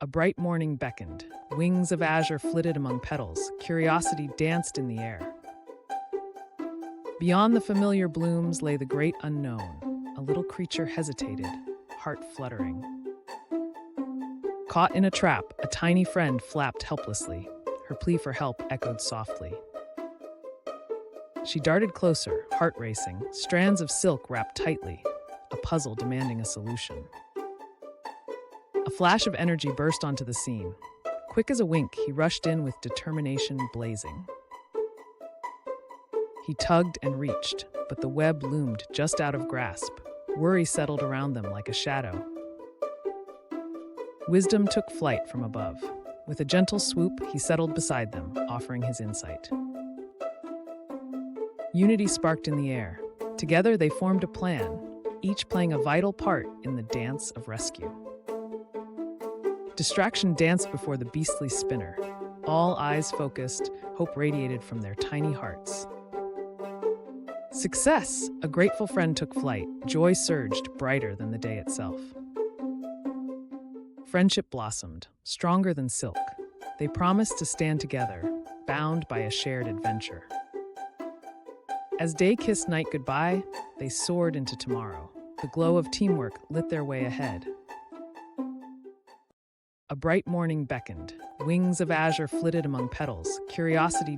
A bright morning beckoned. Wings of azure flitted among petals. Curiosity danced in the air. Beyond the familiar blooms lay the great unknown. A little creature hesitated, heart fluttering. Caught in a trap, a tiny friend flapped helplessly. Her plea for help echoed softly. She darted closer, heart racing, strands of silk wrapped tightly, a puzzle demanding a solution. A flash of energy burst onto the scene. Quick as a wink, he rushed in with determination blazing. He tugged and reached, but the web loomed just out of grasp. Worry settled around them like a shadow. Wisdom took flight from above. With a gentle swoop, he settled beside them, offering his insight. Unity sparked in the air. Together they formed a plan, each playing a vital part in the dance of rescue. Distraction danced before the beastly spinner. All eyes focused, hope radiated from their tiny hearts. Success! A grateful friend took flight. Joy surged, brighter than the day itself. Friendship blossomed, stronger than silk. They promised to stand together, bound by a shared adventure. As day kissed night goodbye, they soared into tomorrow. The glow of teamwork lit their way ahead. A bright morning beckoned. Wings of azure flitted among petals. Curiosity